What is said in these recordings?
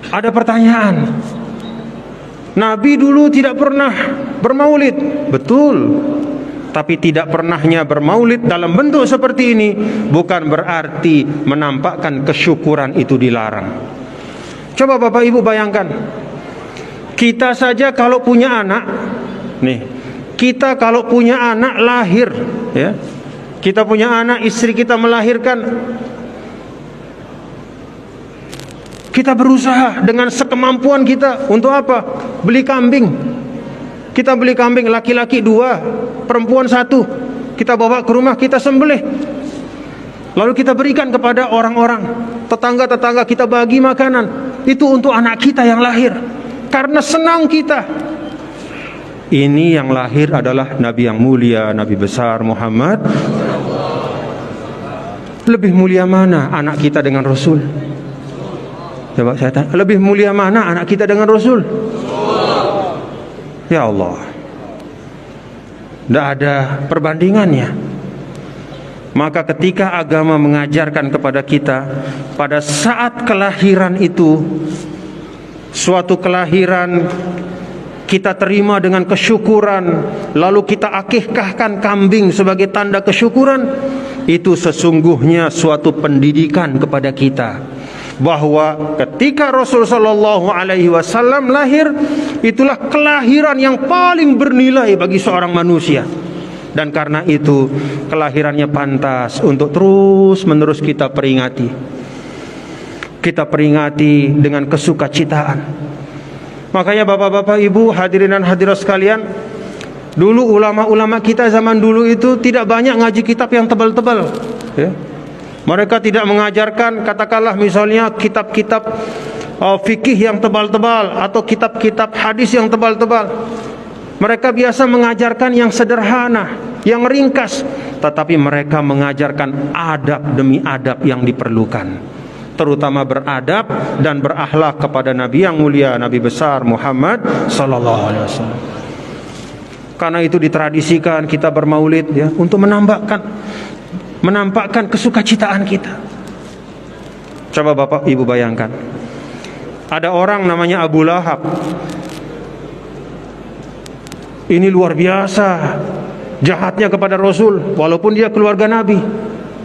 Ada pertanyaan, Nabi dulu tidak pernah bermaulid. Betul. Tapi tidak pernahnya bermaulid dalam bentuk seperti ini bukan berarti menampakkan kesyukuran itu dilarang. Coba Bapak Ibu bayangkan, kita saja kalau punya anak, nih, kita kalau punya anak lahir, ya, kita punya anak, istri kita melahirkan, kita berusaha dengan sekemampuan kita untuk apa? Beli kambing. Kita beli kambing, laki-laki 2, perempuan 1. Kita bawa ke rumah, kita sembelih. Lalu kita berikan kepada orang-orang, tetangga-tetangga, kita bagi makanan. Itu untuk anak kita yang lahir, karena senang kita. Ini yang lahir adalah Nabi yang mulia, Nabi besar Muhammad. Lebih mulia mana anak kita dengan Rasul? Coba saya tanya, lebih mulia mana anak kita dengan Rasul? Ya Allah, tidak ada perbandingannya. Maka ketika agama mengajarkan kepada kita, pada saat kelahiran itu, suatu kelahiran kita terima dengan kesyukuran, lalu kita akikahkan kambing sebagai tanda kesyukuran, itu sesungguhnya suatu pendidikan kepada kita, bahwa ketika Rasul sallallahu alaihi wasallam lahir, itulah kelahiran yang paling bernilai bagi seorang manusia. Dan karena itu kelahirannya pantas untuk terus-menerus kita peringati. Kita peringati dengan kesukacitaan. Makanya Bapak-bapak, Ibu, hadirin dan hadirat sekalian, dulu ulama-ulama kita zaman dulu itu tidak banyak ngaji kitab yang tebal-tebal, ya. Mereka tidak mengajarkan, katakanlah misalnya kitab-kitab fikih yang tebal-tebal atau kitab-kitab hadis yang tebal-tebal. Mereka biasa mengajarkan yang sederhana, yang ringkas, tetapi mereka mengajarkan adab demi adab yang diperlukan, terutama beradab dan berakhlak kepada Nabi yang mulia, Nabi besar Muhammad sallallahu alaihi wasallam. Karena itu ditradisikan kita bermaulid, ya, untuk menampakkan kesukacitaan kita. Coba Bapak Ibu bayangkan, ada orang namanya Abu Lahab. Ini luar biasa jahatnya kepada Rasul, walaupun dia keluarga Nabi,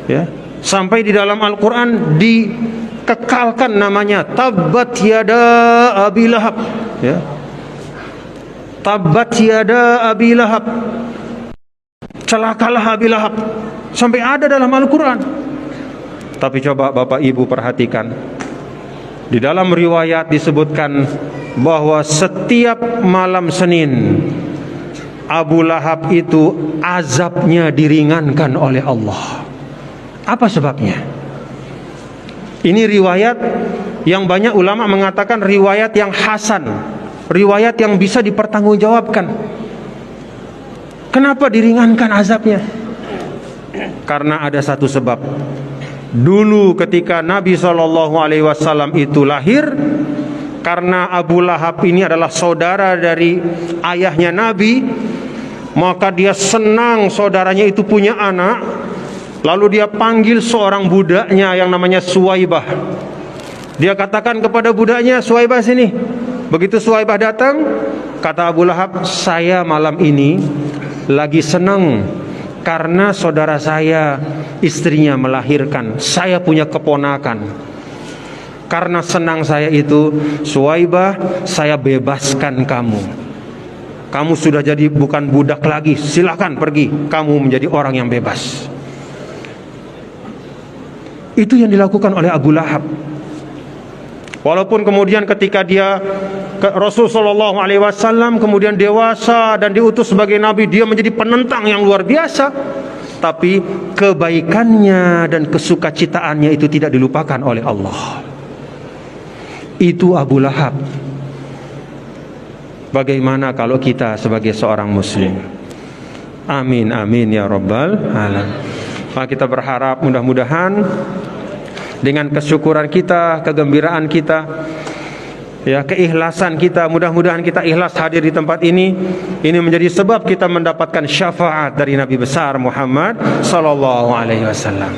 ya. Sampai di dalam Al-Quran dikekalkan namanya, Tabbat yada Abi Lahab, ya. Tabbat yada Abi Lahab, celakalah Abi Lahab, sampai ada dalam Al-Quran. Tapi coba Bapak Ibu perhatikan, di dalam riwayat disebutkan bahwa setiap malam Senin Abu Lahab itu azabnya diringankan oleh Allah. Apa sebabnya? Ini riwayat yang banyak ulama mengatakan riwayat yang hasan, riwayat yang bisa dipertanggungjawabkan. Kenapa diringankan azabnya? Karena ada satu sebab. Dulu ketika Nabi SAW itu lahir, karena Abu Lahab ini adalah saudara dari ayahnya Nabi, maka dia senang saudaranya itu punya anak. Lalu dia panggil seorang budaknya yang namanya Suwaibah. Dia katakan kepada budaknya, Suwaibah sini. Begitu Suwaibah datang, kata Abu Lahab, saya malam ini lagi senang karena saudara saya istrinya melahirkan, saya punya keponakan. Karena senang saya itu, Suwaibah, saya bebaskan kamu. Kamu sudah jadi bukan budak lagi, silakan pergi, kamu menjadi orang yang bebas. Itu yang dilakukan oleh Abu Lahab. Walaupun kemudian ketika dia Rasul sallallahu alaihi wasallam kemudian dewasa dan diutus sebagai nabi, dia menjadi penentang yang luar biasa, tapi kebaikannya dan kesukacitaannya itu tidak dilupakan oleh Allah. Itu Abu Lahab. Bagaimana kalau kita sebagai seorang muslim? Amin amin ya rabbal alamin. Maka kita berharap mudah-mudahan dengan kesyukuran kita, kegembiraan kita, ya, keikhlasan kita, mudah-mudahan kita ikhlas hadir di tempat ini menjadi sebab kita mendapatkan syafaat dari Nabi besar Muhammad sallallahu alaihi wasallam.